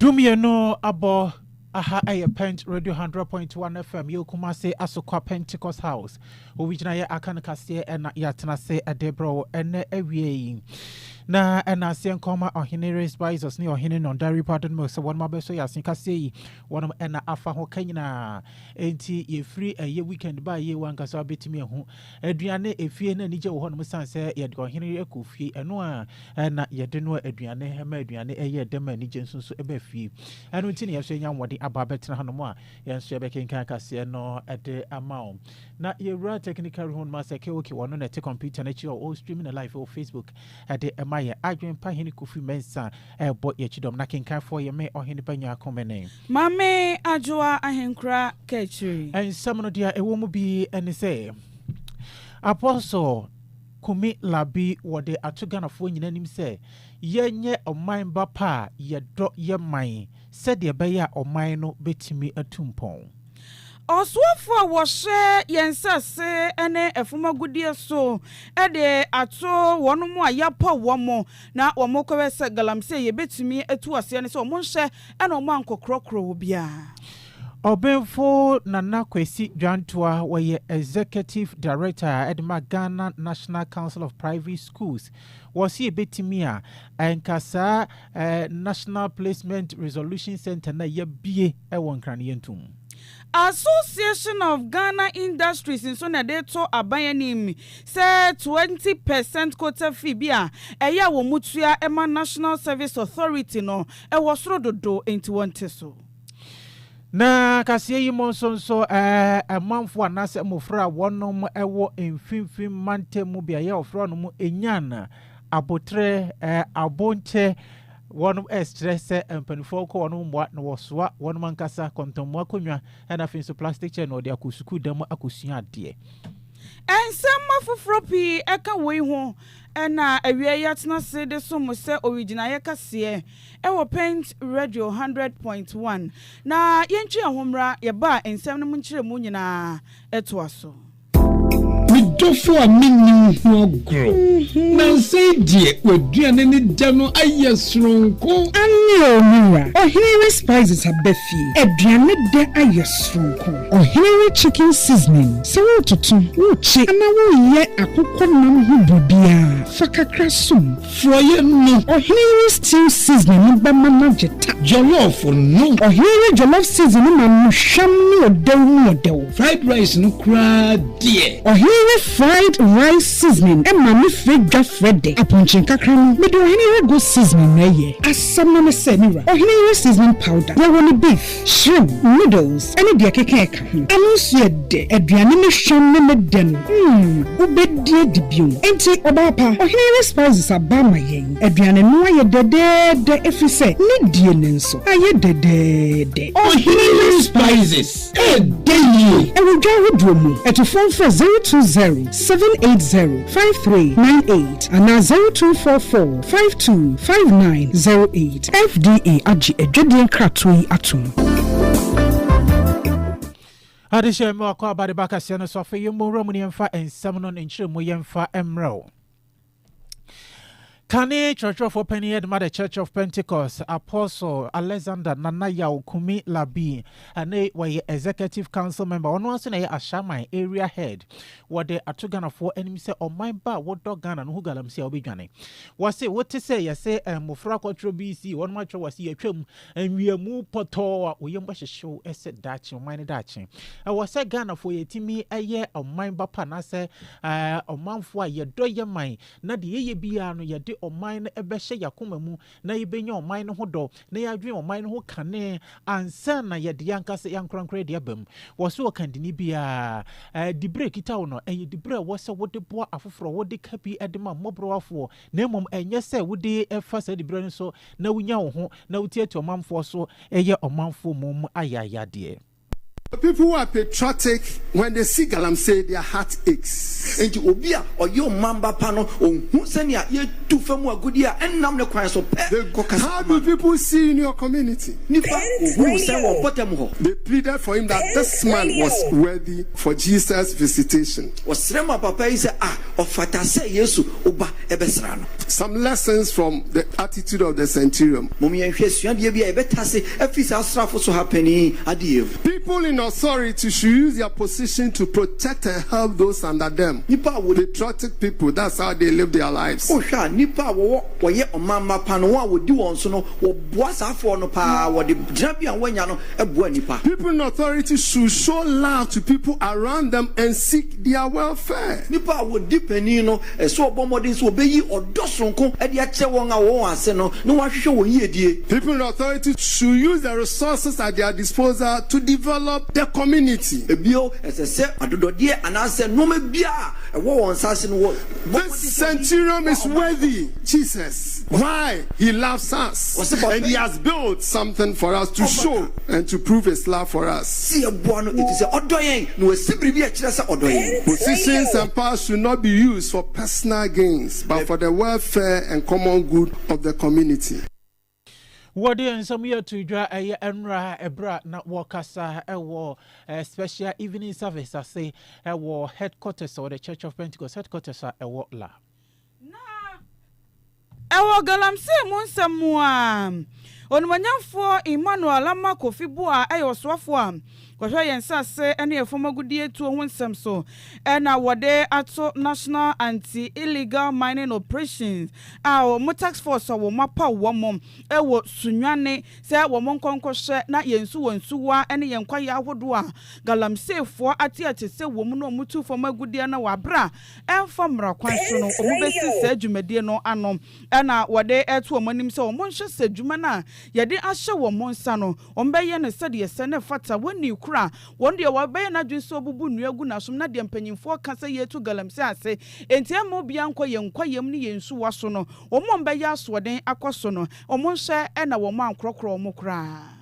Dumie no abo aha aye Pent Radio 100.1 FM yo kuma se asokwa Pentecost House owigina ye aka kase na yatena se adebro ene awie na ena se nkoma ohene race bisos ne ohene non dairy pardon mo se won mabeso yasin kase yi won ena afa ho kanyina enti ye free ye weekend ba ye wan kasa betimi ho aduane efie na nije wo ho no sanse ye de ohene ekofie eno a na ye de no aduane hema aduane eye dem anije nsunso eba fie eno nti ne ye so nya nwode aba betena hanomo a ye so ye bekenkan kase no ede amao na ye ra technical hon ma se ke oki wono na te computer na chi o streaming live o Facebook ade ye adwen pa hene kofi mensa ebo ye chidom na kenkan for ye me ohene banya komene mame ajoa ahenkra kechiri en samno dia ewo mu bi ene se apostle kumi labi wode atugana fo nyina nim se yenye oman ba pa ye do ye man se de be ya oman no betimi atumpon Oswafo woshe yensase ene efumagudie so ede ato wonomu ayapa womo na womokowese galamse yebetumi etu ase ne se omonhye ene omo ankokrokro bia Obenfo Nana Kwesi Dwantua were executive director at Ghana National Council of Private Schools was he betimia and kasa National Placement Resolution Center na ye bie ewon kranientum Association of Ghana Industries in so na de to abayanim say 20% quota fee bia eya wo mutua ema National Service Authority no e wo soro dodo enti wonte so na kase yi monsonso amanfo anase mofra wonom ewo emfimfim mantemu bia ye ofro no mu enyana abotre abonche one stress empanifo ko wonu mwa na wosoa wonu mankasa kontomo akonwa na finso plastic chair no de akosuku dam akosua ade ensema fofropi eka wei ho na awie yatena se de so mo se original ye kase wo Pent Radio 100.1 na yentwe ahomra ye ba ensem no munkyere mu nyina eto aso Midofo a minnim ho agro. Na say die waduane ne da no ayesronko. Anne omura. Ohiri spices abefi. Aduane de ayesronko. Ohiri chicken seasoning. Se wo tutu, wo chi, ana wo ye akokɔ nam ho bibia. Fakakra sum. Froye no. Ohiri stew seasoning ba mama jeta. Jollof no. Ohiri jollof seasoning ma no hwam ne odew mu odew. Fried rice no kra die. Ohiri fried rice seasoning e ma me fridge frede aponchin kakra no me do ohiri go seasoning na ye asam na me se ni ra ohiri seasoning powder we want beef shrimp noodles any de keke eka anu so de aduane me hwam ne me den ubedie dibio enti obapa ohiri spices abama yen aduane no aye de efise ne die ne nso aye de ohiri spices e dey e wo dwa hodomu etofon for 020 780-5398 and 0244-525908 FDA Aji Ejodien Kratui Atum. Adisha mo akwa bade baka se no so fe yemo romuni emfa ensam no nkyere mo yemfa emro Kane Church of Open Head Mother Church of Pentecost Apostle Alexander Nanaya Kumi Labi ane waye executive council member ono aso na ye Ashaman area head wode atugana for enemy say oman ba wodo Ghana no galam say obedwane wase wote say ye say mofra kwatro BC won ma twa wase yatwam anwiamu poto oyemba hyehyew ese dachi oman dachi wase Ghana for yetimi eye oman ba pa na say omanfo a ye do ye man na de ye bia no ye de oman na ebehye yakoma mu na yebenya oman no hodo na yadwen oman no ho kane ansa na ye de yankase yankronkre de abam wose o kandini bia di break itaw no di break wose wode boa afoforo wode kapi edema mobrowafo na mom enye se wode efa sa di break no so na wunya wo ho na wutie to omanfo so eye omanfo mom ayaya de People who are patriotic, when they see galamsey, their heart aches. Enti obia oyo mamba pano ohun senia ye tu famu agudi a ennam ne kwan so pe. How do people see in your community? Nipa ohun sen wo potem ho. They pleaded for him that this man was worthy for Jesus' visitation. Osrema papa is ofata se Yesu oba ebesra no. Some lessons from the attitude of the centurion. Momi enhwe suade bia ebetase afisa asrafo so hapeni adie. People in authority should use their position to protect and help those under them. Patriotic people, that's how they live their lives. People in authority should show love to people around them and seek their welfare. People in authority should use the resources at their disposal to develop the community. This centurion is worthy, Jesus. Why? He loves us. And he has built something for us to show and to prove his love for us. Positions and powers should not be used for personal gains, but for the welfare and common good of the community. What in some year to draw a enra a brat not workasa a war special evening service I say a war headquarters or the Church of Pentecost headquarters a war la. Ewo galamse monsamua onwanyamfo Emmanuel Amako Fibua ayo swafo kwahwa yensa se ene efoma gudie tu honsam so na wode ato National Anti-Illegal Mining Operations our tax force wo mapa wo mom ewo sunwane se wo monkonkoshe na yensu wonsuwa ene yenkwa ya ahodo a galamsefo ate se wo mu no mutu foma gudie na wabra emfa mra kwan so no omubesi se adwumadie no anom na wode eto omanim se wo monhwe se adwuma na yede ahye wo monsa no ombeye ne sede ye se ne fata woni one day wabe na dwinso bubu nuagu na som na de mpanyimfo kasa yetu galamse ase entiamo bia nkwa yem ne yensu waso no omo mbe ya asoden akoso no omo hye na wo ma ankrokro omo kra.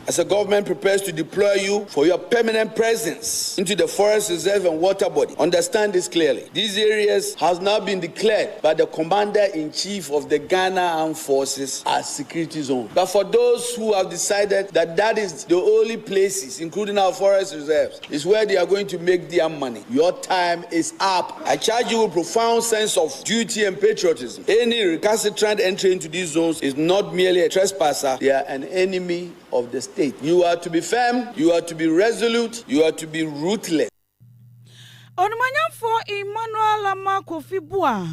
As a government prepares to deploy you for your permanent presence into the forest reserve and water body, understand this clearly. These areas has now been declared by the Commander-in-Chief of the Ghana Armed Forces as security zone. But for those who have decided that that is the only places, including our forest reserves, is where they are going to make their money, your time is up. I charge you with profound sense of duty and patriotism. Any recalcitrant entry into these zones is not merely a trespasser, they are an enemy of the state. You are to be firm, you are to be resolute, you are to be ruthless. Onmanyamfo Emmanuel Amako Fibua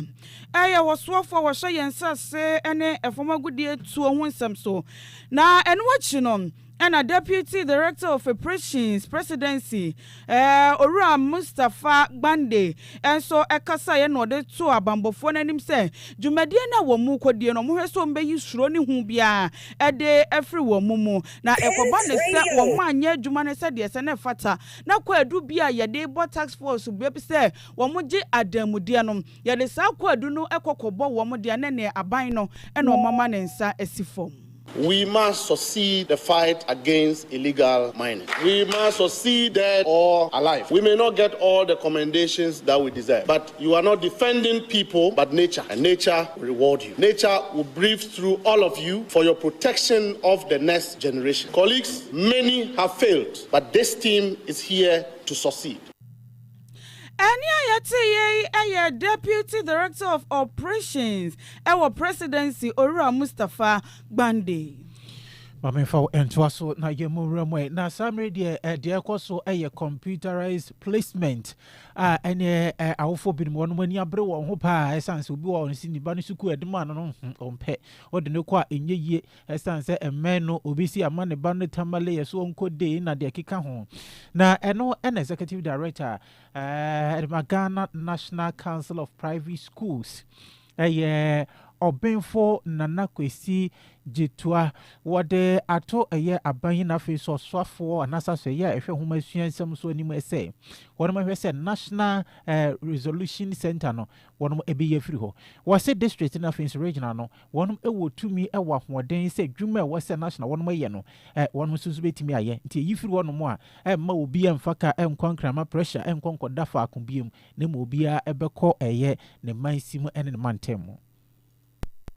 aya waswafo washa yensa se ene efoma gudie tu honsam so na enwachi no and Deputy Director of Operations Presidency, Ora Mustafa Bande, and so Ekasa ye no de to abambofo nanim se dwumadie na wo mu kodie no mo hweso mbe yisuro ne hu bia ede every wo mumu na ekoba ne se wo manye dwuma ne se de se ne fata na kwadu bia ye de bo tax force bia se wo mo gi adamudie no ye de sa kwadu no ekokobo wo mo de ne ne aban no e no mama ne nsa asifom. We must succeed the fight against illegal mining. We must succeed dead or alive. We may not get all the commendations that we deserve, but you are not defending people, but nature, and nature will reward you. Nature will breathe through all of you for your protection of the next generation. Colleagues, many have failed, but this team is here to succeed. Anya Deputy Director of Operations, our Presidency, Ora Mustafa Bande. Mame fa entwaso na yemuramwe na samre de ekoso computerized placement ene awofo bi mo no mani abre wo ho pa essence obi wo nsi ni ba no suku edema no ompe ode ne kwa enyeye essence emme no obi si ama ne ba no tamale yeso onkode na de keka ho na eno an executive director Ghana National Council of Private Schools Obenfo Nana Kwesi Jitua wode ato aban na fe so swafo anasa so ehwe homa suansem so anim ese wonum ehwe se National Resolution Center no wonum ebiye firi ho wose district na fe regional no wonum ewo tumi ewa hoden se dwuma wose national wonum ye no wonum susu betimi aye nti yifiri wonum a ma obi emfaka enkwankrama pressure enkonkoda fa akombiem na ma obi a ebekọ ne mansim ene ne mantem.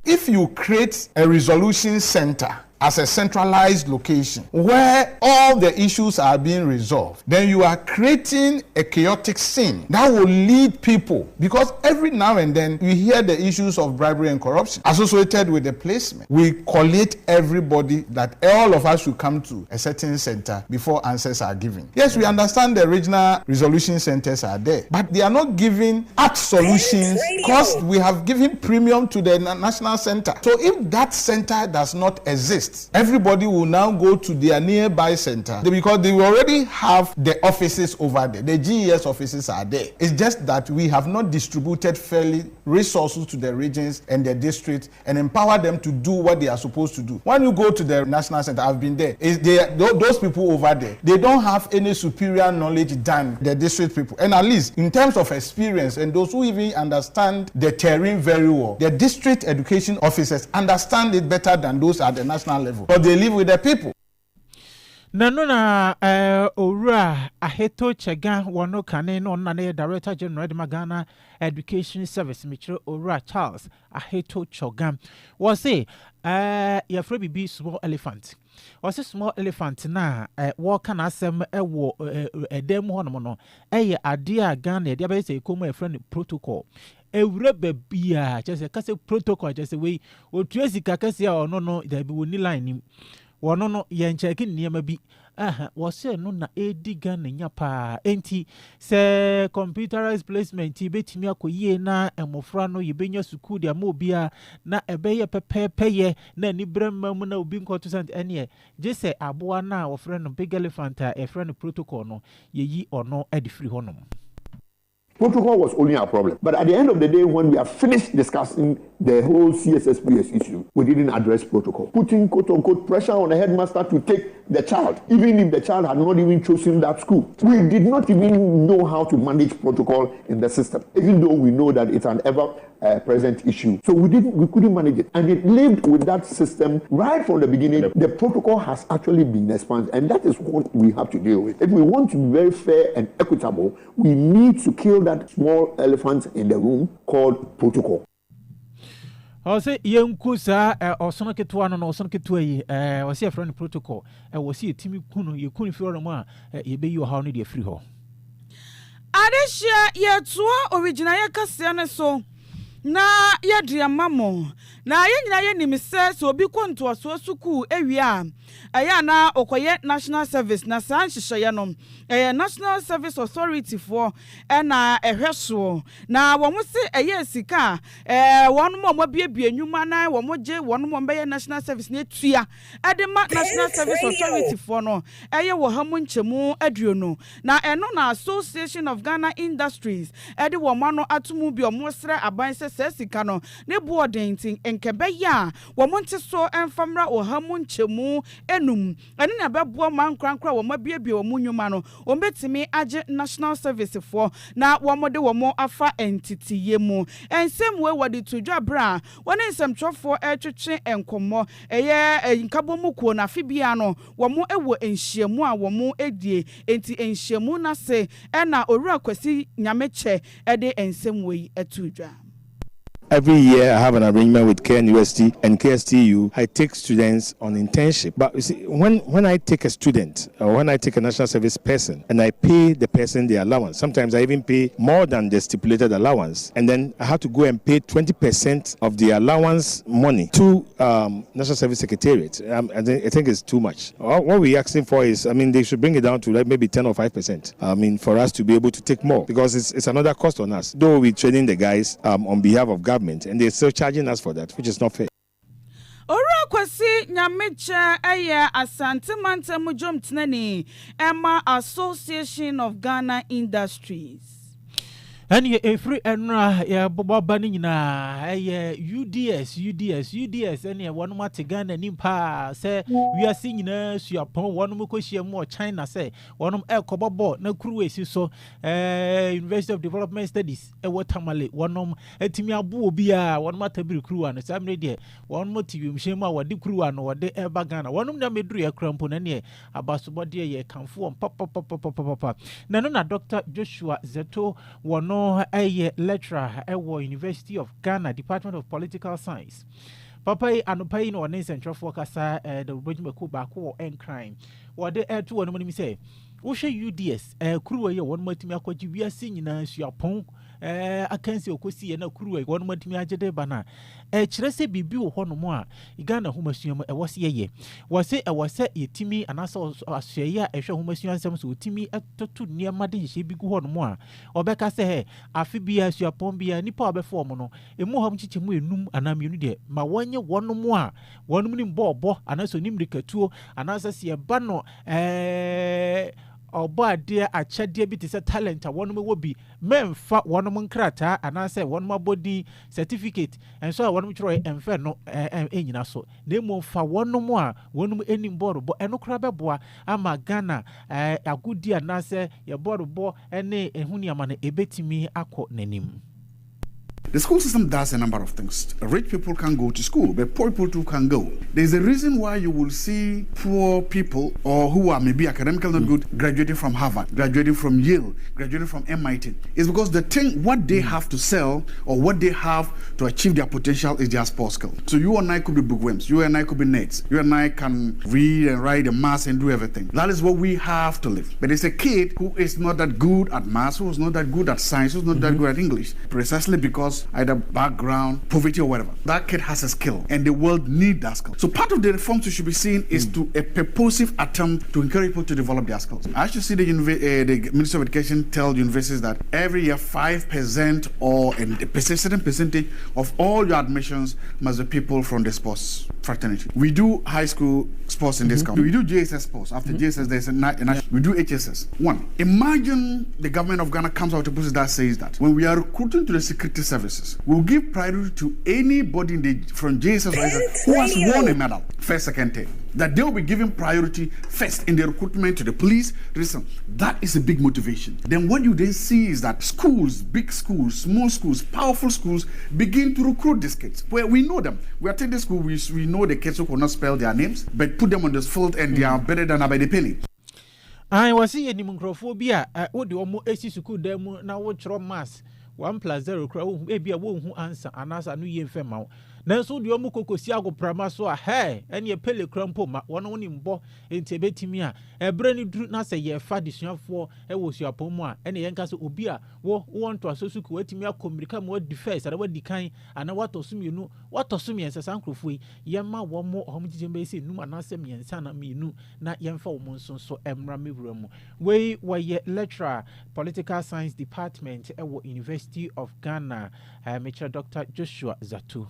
If you create a resolution center as a centralized location where all the issues are being resolved, then you are creating a chaotic scene that will lead people, because every now and then you hear the issues of bribery and corruption associated with the placement. We collate everybody that all of us should come to a certain center before answers are given. Yes, we understand the regional resolution centers are there, but they are not giving apt solutions because we have given premium to the national center. So if that center does not exist, everybody will now go to their nearby center because they already have the offices over there. The GES offices are there. It's just that we have not distributed fairly resources to the regions and the districts and empower them to do what they are supposed to do. When you go to the national center, I've been there, those people over there, they don't have any superior knowledge than the district people. And at least in terms of experience and those who even understand the terrain very well, the district education officers understand it better than those at the national level, but they live with the people. Nanona Ora Aheto Chega Wano Kane no Nane Director General de Magana Education Service Mitchell Ora Charles Aheto Chogam was say your free be small elephant. Was a small elephant na walk an asem a demo honomono a dear gun a diabetes come a friend protocol. Ewurebe bia just a case protocol just away o tuesi kakase or no there be woni line wono no yen checking niam bi was no na ediga nya pa enti se computerized placement betimi akoyie na emofra no yebenya school dia ma obia na ebeye pepepeye na ni bremma mu na obi nkoto sant ene je se aboa na wo frɛ no big elephant e frɛ no protocol no yeyi ono edifri honom. Protocol was only our problem. But at the end of the day, when we have finished discussing the whole CSSPS issue, we didn't address protocol. Putting quote-unquote pressure on the headmaster to take the child, even if the child had not even chosen that school. We did not even know how to manage protocol in the system, even though we know that it's an ever-present issue. So we couldn't manage it. And it lived with that system right from the beginning. The protocol has actually been expanded, and that is what we have to deal with. If we want to be very fair and equitable, we need to kill that small elephant in the room called protocol. I say Yankusa or Sonaketwan or Sonaketway, was here from the protocol. I was here Timmy Kuno, you couldn't feel a you be your honey, dear free ho. Adesha ye tua original Cassiana so na ye dear mammo. Na ye ni Mrs. so be quanto a so suku area. Ayana okoye National Service na Sanchi Shayanom. National Service Authority for na ehweso na wo mo se sika won mo biebie nwuma na wo mo je won mo be National Service na tua adema National Service Authority for no wo hamu nchemu aduono na eno na Association of Ghana Industries de wo ma no atomu bi o mo sre aban se sika no ne boarding tin enkebe ya wo mo nte so enfamra o hamu nchemu enum ene na bebo man krankra wo ma biebie wo nwuma no ombetimi age National Service for na womode womo afa entity yemu ensem we wodi todwa bra woni nsem twofo etwetwe enkomo nkabomukuo na fibia no womo ewo enhyiamu a womo edie enti enhyiamu na se na owura kwasi nyameche ede ensem we etodwa. Every year I have an arrangement with KNUST and KSTU. I take students on internship. But you see, when I take a student or when I take a national service person and I pay the person the allowance, sometimes I even pay more than the stipulated allowance. And then I have to go and pay 20% of the allowance money to National Service Secretariat. I think it's too much. What we're asking for is, they should bring it down to like maybe 10 or 5%. For us to be able to take more, because it's another cost on us. Though we're training the guys on behalf of government, and they're still charging us for that, which is not fair. Ora kwasi nyamecha asante manta mujom tinani Emma Association of Ghana Industries. And a free enra ya bobo banning na UDS any one more to gun and impa say we are seeing us you upon one more China say one el cobobo no crew so University of Development Studies watermale one etimia bia one more table crew and some ready one more TV shema what the crew and what the ebagana one of them medru crampon and about somebody ye can form papa na Dr. Joshua Zeto one a lecturer at University of Ghana, Department of Political Science. Papa Anupai no one central focus the Regiment Kubako and crime. What the air to one say, Osha UDS, crew a one more team we are seeing in a pong. I can see Okosi and a crew one more team bana. Chrese bibi one more. Igana Humasium was ye. Was it ye Timmy and I saw a share a show Humasian some Timmy at to near Madin she be one more. Or Becca say, Afibia, Siapombia, Nipa before mono, a more chichimu num and amunide. Ma one more. 1 million bo and also Nimrika 2 and as I see a banner or bad dear a chat dear bit is a talent. One will be men fat one among crata and I say one more body certificate and so I want to try and fair no in so they move for one no more one any board but no crab boy ama Ghana a good dear nasa your board bo any hunia man a bit me a quote nenim. The school system does a number of things. Rich people can go to school, but poor people too can go. There's a reason why you will see poor people or who are maybe academically not good graduating from Harvard, graduating from Yale, graduating from MIT. It's because the thing, what they have to sell or what they have to achieve their potential is their sports skill. So you and I could be bookworms, you and I could be nerds, you and I can read and write and math and do everything. That is what we have to live. But it's a kid who is not that good at math, who's not that good at science, who's not that good at English, precisely because either background, poverty or whatever. That kid has a skill and the world needs that skill. So part of the reforms you should be seeing is to a purposive attempt to encourage people to develop their skills. I should see the Ministry of Education tell universities that every year 5% or a certain percentage of all your admissions must be people from the sports fraternity. We do high school sports in this country. We do JSS sports. After JSS, there's we do HSS. One, imagine the government of Ghana comes out with a policy that says that when we are recruiting to the security services, we'll give priority to anybody from JSS who has won a medal, first, second, third. That they will be given priority first in the recruitment to the police. Listen, that is a big motivation. Then what you then see is that schools, big schools, small schools, powerful schools begin to recruit these kids. Where we know them. We attend the school, we know the kids who cannot spell their names, but put them on this field and they are better than by the penny. I was seeing microphobia. What do you AC school demo now? What your mass 1+0 crowd maybe a won't answer and as a new year female. Nanso de omo kokosi agoprama so a hey ene pele krampo ma wono woni mbo enti betimi a ebre ni dru na se ye fa desuafo e wo suapon mu a ene yenka se obi a wo wonto asosuku watimi akomirika mo defense ada wadi kan ana watosumenu watosumi ensa sankrofo ye ma wo mo homjijembe se num anase miensa na minu na yemfa wo monso so emra mewura mu we ye lecturer political science department e wo University of Ghana Mr. Dr. Joshua Zatu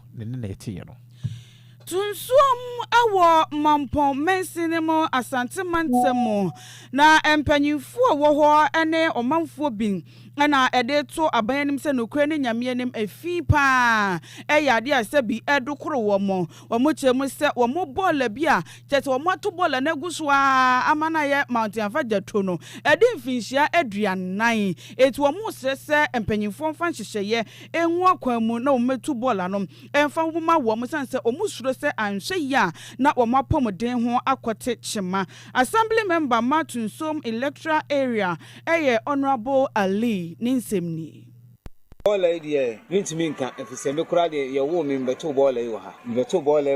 Tunsuom awo mampon mensinemo asante mantemo na empanyinfo wo ho ene omanfo bin na ede to abanyanim se nokure ne nyameanim afi pa eyade asabi edukoro wo mo chemu se wo mo bola bia tete wo mato bola na gusua amana ye mountain faja to no ede mfinhia aduanan eti wo mo sese empanyinfo mfa hyehyeye enwu akwamu na wo metu bola no emfa wo ma wo mo sanse omusuro se anhwe ya na wo mapomden ho akote chema. Assembly member Matunsom electoral area eye Honorable Ali Ninsemni. Bola idea ntimi nka efiseme kura de ye wo me mbeto bola yi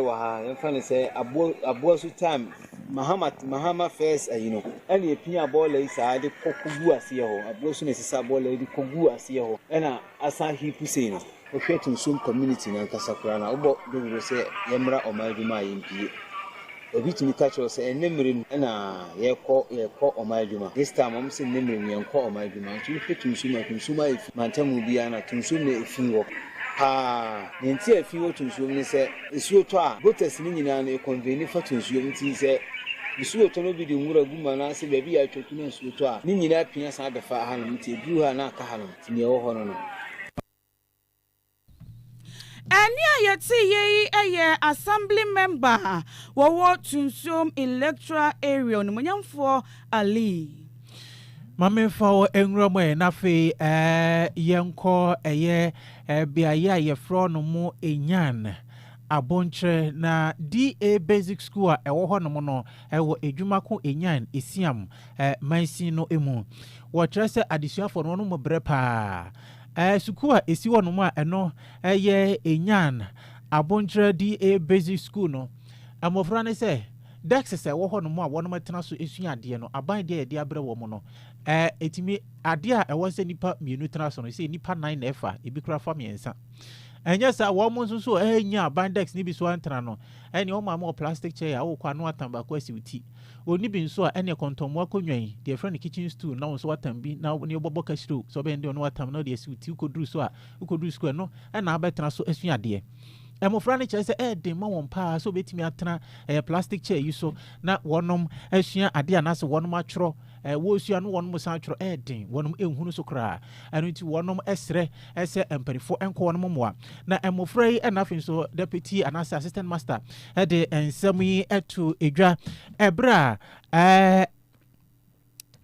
wa ha emfa ne se abo su time Mahama first you know ene epia bola yi sa de kokugu ase ye ho abo su ne sisa bola yi kogugu ase ye ho ena asa hipu sei no o hwetu nsum community na nkasa kura na obo do se yemra omadwuma yimpie obi timi catch us enemre na ye ko omadwuma this time am se enemre ye ko omadwuma nti hwetu nsum afi mantamu bia na tunsum na efi wo ne nti efi wo tunsum ne se esuo to a voters ni nyina na convene fa tunsum nti se nsuo to no bi de nwura guma na se ba bi ya twotu na nsuo to a ni nyina pia sa befa ha no nti edu ha na aka ha no ti ne wo ho no Ani ayeti ye eye assembly member wo Tunsiom electoral area no monyamfo Ali Mame fa enramo na fe yenko eye biaye ye fro no mu enyan abonche na DA basic school a ewo ho no mo no ewo edwumako enyan esiam mansi no emu wo trese adisuafo no mo brepa sukua esi wo no mu a eno eye enyan abonche DA basic school no amofra ne se Dex se wo ho no mu a wono matena so esua ade no aban de ade abre wo mo no etimi ade a ewo se nipa mienu tena so no se nipa 9 na efa ebi kura fa miensa enya sa wo mo so enya aban Dex ni bi so antena no eni o ma plastic chair a wo kwa no atamba kwa siwiti oni bi nso a ene kontomo akonwan de friend kitchen stool na wo so atambi na ne obobo kashiro so be ndi no atam na de siwiti ukoduru so a ukoduru square no na abetena so esua ade Emofra ne kyerɛ de ma wɔn pa so betimi atena plastic chair yi so na wɔnom asua ade anase wɔnom atworo wo sua no wɔnom san atworo den wɔnom ehunu so kra ɛno nti wɔnom ɛsrɛ ɛsɛ emperifo enko wɔnom moa na emofra yi na afin so deputy anase assistant master de ensɛm yi eto edwa ebra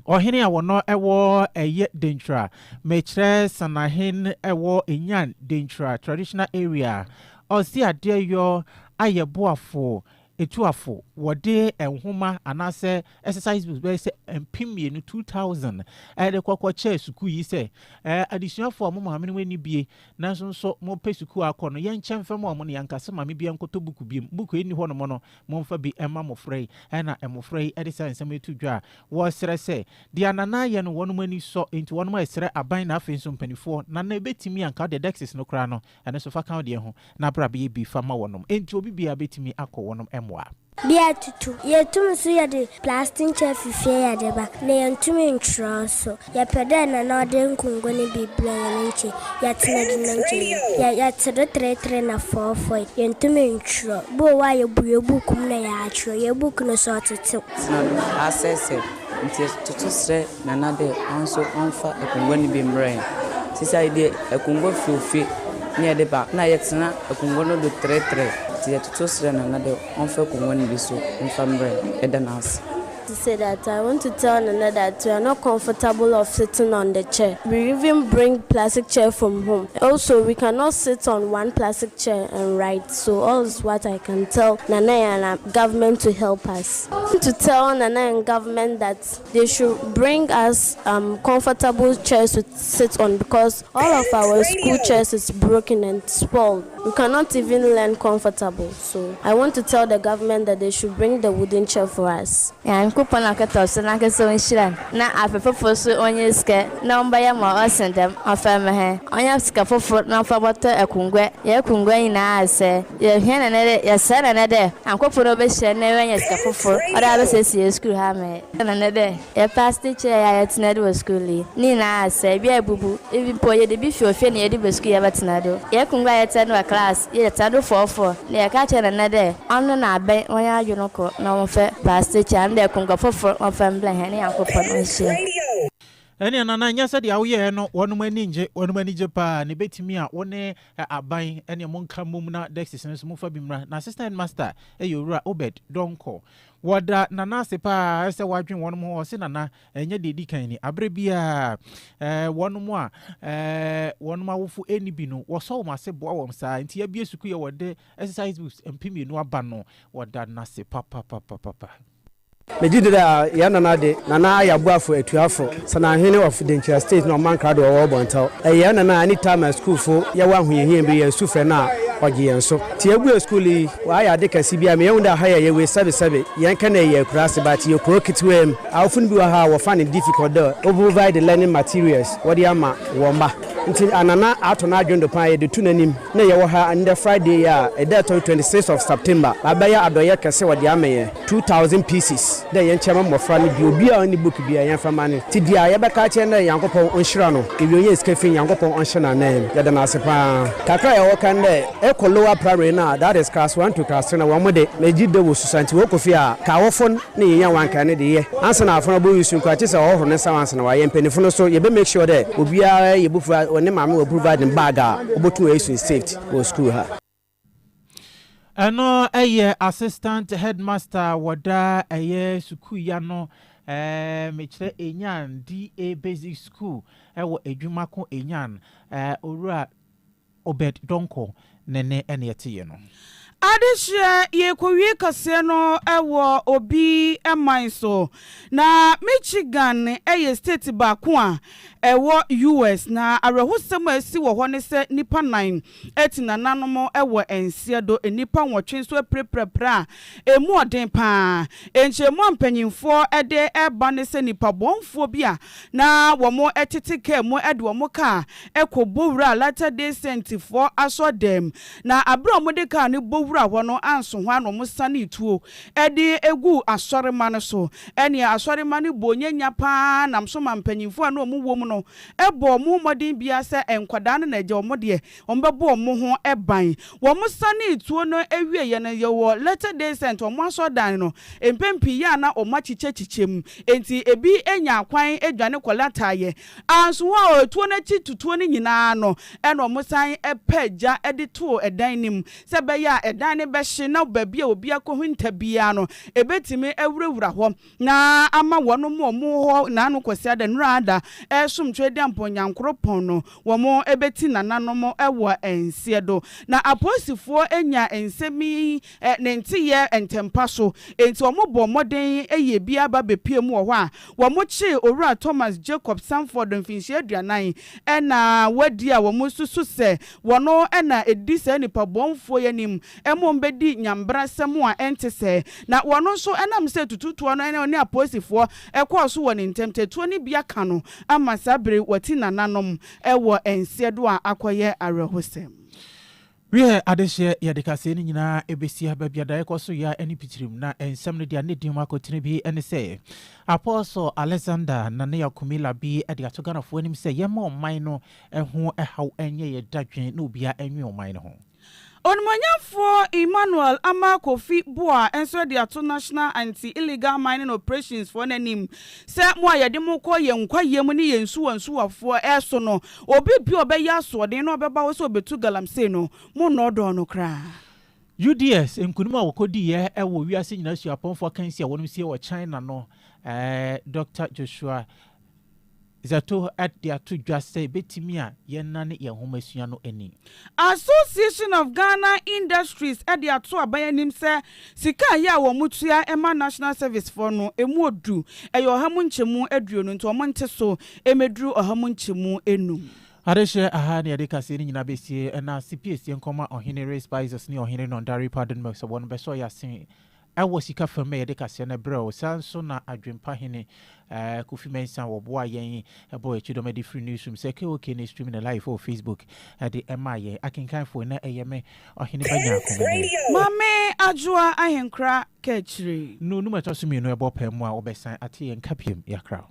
Ohene a wono ewo eye dentra mekyerɛ sanahin ewo enyan dentra traditional area Osi ade yo ayeboafo etuafo wode enhoma anase exercise books be se empimie no 2000 de kwakwache suku yi se adisuafo mo maame no ani bie nanso so mo pe suku akono ye nkyemfem mo ne yankase maame bie nkoto buku biem buku eni ho no mo no mo mfa bi emma mo frei na emo frei de sansem etudwa wo sere se de anana ye no wono mani so enti wono ma sere aban na afenso mpanifo na na betimi anka de dexis no kra no ene so fa kan de ho na bra be bi fa ma wonom enti obi bia betimi akọ wonom emwa Bia tutu ye tum so ye de plastic chair fifie ya de ba na ye tum ntro so ye pede na na de nkungo ne biblia ye nche ya tena de nche ya tere 3 na 4 ye tum ntro bo wa ye bukum na ya atro ye book no so tete asese nti tutu sre na na de onso onfa ekungo ne bimre sisa ide ekungo fiofi ne de ba na ye tena ekungo no do 3 to say that I want to tell Nana that we are not comfortable of sitting on the chair. We even bring plastic chair from home. Also, we cannot sit on one plastic chair and write. So all is what I can tell Nana and government to help us. I want to tell Nana and government that they should bring us comfortable chairs to sit on because all of our school chairs is broken and spoiled. We cannot even learn comfortable. So I want to tell the government that they should bring the wooden chair for us. Yeah, kupana katos na keso nshira na afefofo so onye ske na mbaya ma osendem afema he onye ske fofo na faboto ekungwe ye kungwe ina ase ye hena ne ye sara ne de ankofo no be hye na wenye ske fofo oda be sesi school ha me na ne de ye plastic chair ya yetina de school ni na ase bia bubu ebi poye de bi fiofie na ye de be school ya betina do ye kungwe ye tena class ye tado fofo na ye ka chere ne de onu na abe onye ajuno ko na mo fe plastic chair de Eni anana nya said ya woye no wonu manije pa ne betimi a wone aban eni monka mum na dexis no mo fa bimra na assistant master eyowura Obed Donko wada nana se pa se wadwen wonu mo se nana enya dedi kan ni abre bia wonu mo a wonu ma wofu eni bi no wo so ma se bo awom sa nti ya bia suku ye wode exercise books empimi no aba no wada na se papa Mejidida ya nana ya buafo etuafo sana hene of Denchira State no man crowd o bontaw ya nana anytime school fo ya wa huye bi ya sufre na oje yenso ti ebu school yi wa ya de kasi bia me yunda ha ya we sabe yan kana ya kurase but ye kro kitwem awfun bi wa ha wo find it difficult to provide the learning materials what ya ma wo ma nti anana ato na adwondo pan ye de tu nanim na ye wo ha and Friday ya e day 26th of September abaya adoye kese wo de ameye 2000 pieces de ye nchema mmofra ne bi obi a ni book bi a ye fama ne ti dia ye beka che na yankopon onhira no ebi oye skafin yankopon onhira na ye de na sepa kakra ye wo kan de e lower primary na that is class 1 to class 3 na wo mode na jide wo susanti wo kofi a ka wo fon ne ye yan wanka ne de ye ansa na afona bo yusu kwa che se wo horo ne sawansa na wa ye mpanifo no so ye be make sure de obi a ye bufu one maame wo provide bag a obotu esu safety wo school ha. Ano assistant headmaster wada suku ya no mechire enyan DA basic school wo edwuma ko enyan owura Obed Donko nene eniete no Adishia ye kowie kase no ewo obi emanso na Michigan state ba ko a ewo US na arehusem asi wo ho ne se nipa 9 etina nanom ewo ensiedo enipa nwotwe so preprepra emu oden pa enchemu ampanyimfo ede eba ne se nipa bonfo bia na wo mo etete ka mu ede wo mo ka ekobowura Latter-day Saint for asodem na abro mo de ka ne bowura wono anso ho ano mo sane tuo ede egu asorema no so ene asorema ne bonyanya pa nam so mampanyimfo na omu wo mu no ebo mu modin bia se enkwada na naje omo de ombebo omo ho eban wo mo sane tuo no ewie ye na ye wo Latter-day Saint omo asodan no empempi ya na omo chichechichem enti ebi enya akwan edwane kwalata ye anso ho tuo na chi tutuo ni nyina no ene omo san epaja ede tuo edan nim se be ya edan ne be hye na ba bia obi akohunta bia no ebetime ewurawura ho na ama wono mo ho na no kwasi ada nrada esomtwe de amponyankropon no wo mo ebeti nananom ewo ensiedo na aposifo enya ensemi ne ntiye entempa so enti wo mo bo moden eye bia ba bepie mu wo ho a wo mo chi owura Thomas Jacob Sanford mfinhye aduanan ena wadi a wo mo susu se wono ena edisa nipa bonfo yanim emo mbedi nyambra semu a ente se na wono so enam se tututuo no ene aposifo ekwoso wo ne ntemtetuo ni bia ka no ama sabre wati nananom ewo ensiedo a akoye arehosem we adehye yadekase ni nyina ebesia babia da ekoso ya eni pitirim na ensem no dia ne dim akotene bi ene se Apostle Alexander nane yakumila bi ade atoganafo anim se yema oman no eho ehaw enye ye dadwen na obia enwe oman no ho Onmanyafo Emmanuel Amakofi Boa enso de ato National Anti-Illegal Mining Operations for nanim se mo ayede mo kɔ ye nkwaye mu ne yensu wansuwafo eso no obi bi obeya so de no obeba wo so obetu galamsey no mo no do no kra UDS enkunuma wokodi ye ewo wiase nyina suaponfo kansi a wonum sie wo China no Dr. Joshua Zato at the atu dwase betimia yenane ye homasua no ani Association of Ghana Industries at the atu abayanim se sika ya wo mutua ema National Service for no emu odu eyo hamunchemu aduo no nto omonte so emedru ohamunchemu enum Adeshe aha ne yade kase ni nyina besie na CPS yenkoma ohene race spices ni ohene no ndari pardon me so won beso yasin ewo sika fama yade kase na bro sanso na adwempa hene Kofi Mensa wo boa yen ebo echidomedi free newsroom se ke okay na streaming live on Facebook the emaye akinkan fo na eyeme ohene banya komene mame ajua ahenkra kechiri no no matoso mi no ebo pemu a obesan ate yen kapiem yakra